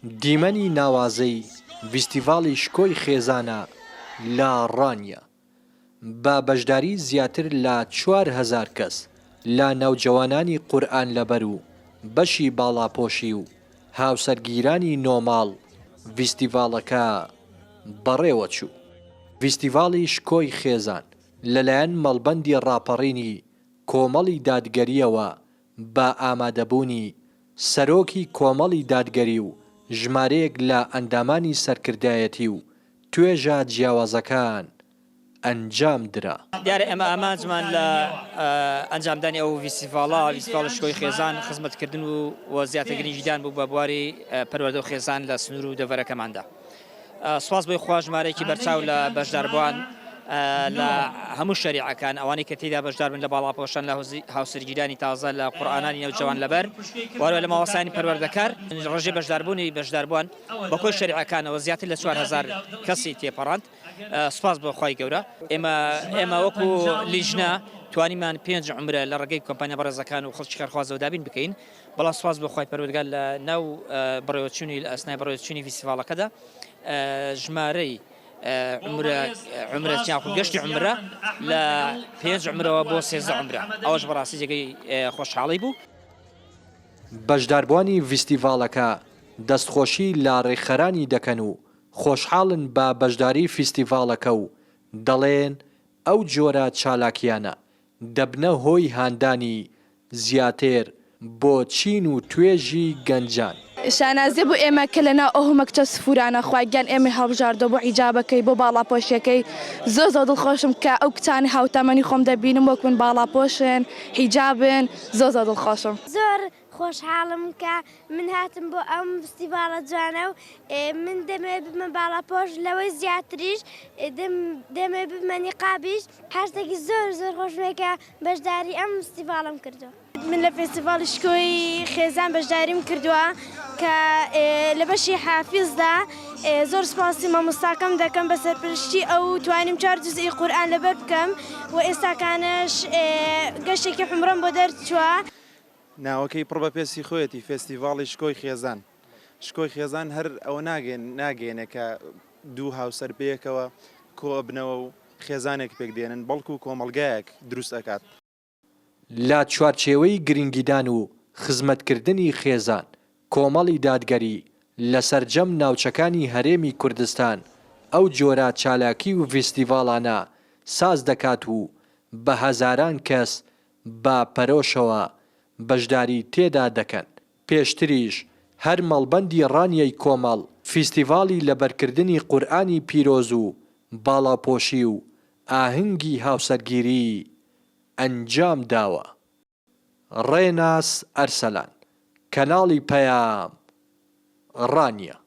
دیمەنی ناوازەی فیستیڤاڵی شکۆی خێزانە لە ڕانیە بە بەشداری زیاتر لە 4,000 کەس لە ناوجەوانانی قورئان لەبەر و بەشی باڵاپۆشی و هاوسەرگیرانی نۆماڵ فیستیڤاڵەکە بەڕێوە چوو. فیستیڤاڵی شکۆی خێزان لەلایەن مەڵبەندی ڕاپەڕینی کۆمەڵی دادگەریەوە بە ئامادەبوونی سەرۆکی کۆمەڵی دادگەری و ژمارەیەک لە ئەندامانی سەرکردایەتی و توێژە جیاوازەکان ئەنجام درا. دیارە ئێمە ئامانجمان لە ئەنجامدانی ئەو فیستیڤاڵە شکۆی خێزان خزمەتکردن و زیاترگرنگیدان بوو بە بواری پەروەردە و خێزان لە سنوور و دەڤەرەکەماندا. سواس بۆی خوا ژمارەیەکی بەرچاو لە بەشداربووان لە هەموو شەریعەکان ئەوانەی کە تێیدا بەشدار بن لە باڵاپۆشان لە هاوسەرگیرانی تازە لە قورئانانی نێوجەوان لەبەر وارە لە ماوەسانی پەروەردەکار ڕێژەی بەشداربوون بە کۆی شەریعەکانەوە زیاتر لە 4,000 کەسی تێپەڕاند. سپاس بۆ خی گەورە. ئێمە وەکو لیژنە توانیمان 5 عمرە لە ڕێگەی کۆمپانیا بەڕێزەکان و خەڵکی کارخوازەوە دابین بکەین. بەڵام سپاس بۆ خی پەروەردگار لە ناو بڕێوەچوونی لە ئەسنای بڕێوەچوونی فیستیڤاڵەکەدا ژمارەی عمرە گەشتی عمرە لە 5 عمرەوە بۆ 13 عمرە. ئەوەش بەڕاستی جێگەی خۆشحاڵی بوو. بەشداربوانی فیستیڤاڵەکە دەستخۆشی لە ڕێکخەرانی دەکەن و خۆشحاڵن بە بەشداری فیستیڤاڵەکە و دەڵێن ئەو جۆرە چالاکیانە دەبنە هۆی هاندانی زیاتر بۆ چین و توێژی گەنجان. شانازێ بۆ ئێمە کە لەناو ئەو هەمەکچە سفورانە خواگیان ئێمە هەڵبژاردە بۆ حیجابەکەی بۆ باڵاپۆشیەکەی زۆر دڵخۆشم کە ئەو کچانی هاوتەمەنی خۆم دەبینم وەک من باڵاپۆشن حیجابن زۆر دڵخۆشم. زۆر خۆشحاڵم کە من هاتم بۆ ئەم فستیڤاڵە جوانە و من دەمەوێت بمە باڵاپۆش لەوەی زیاتریش دەمەوێت بمە نیقابیش هەرتێکی زۆر خۆشمێ کە بەشداری ئەم فستیڤاڵم کردووە. من لە فستیڤاڵی شکۆی خێزان بەشداریم کردووە کە لە بەشی حافیزدا زۆر سپاسی مامۆستاکەم دەکەم بە سەرپرشتی ئەو توانیم 4 جزئی قورئان لەبەر بکەم و ئێستاکانش گەشتێکی حمڕەم بۆ دەرچووە. ناوەکەی پڕ بە پێسی خۆیەتی فستیڤاڵی شکۆی خێزان. شکۆی خێزان هەر ئەوە ناگەێنێ کە دوو هاوسەر پێیەکەوە کۆ بنەوە و خێزانێک پێک دێنن بەڵکو و کۆمەڵگایەک دروست ئەکات. لە چوارچێوەی گرنگیدان و خزمەتکردنی خێزان کۆمەڵی دادگەری لە سەرجەم ناوچەکانی هەرێمی کوردستان ئەو جۆرە چالاکی و فستیڤاڵانە ساز دەکات و بە هەزاران کەس بە پەرۆشەوە بەشداری تێدا دەکەن. پێشتریش هەر مەڵبەندی ڕانیەی کۆمەڵ فستیڤاڵی لەبەرکردنی قورئانی پیرۆز و باڵاپۆشی و ئاهەنگی هاوسەرگیری ئەنجام داوە. ڕێناس ئەرسەلان، کەناڵی پەیام، ڕانیە.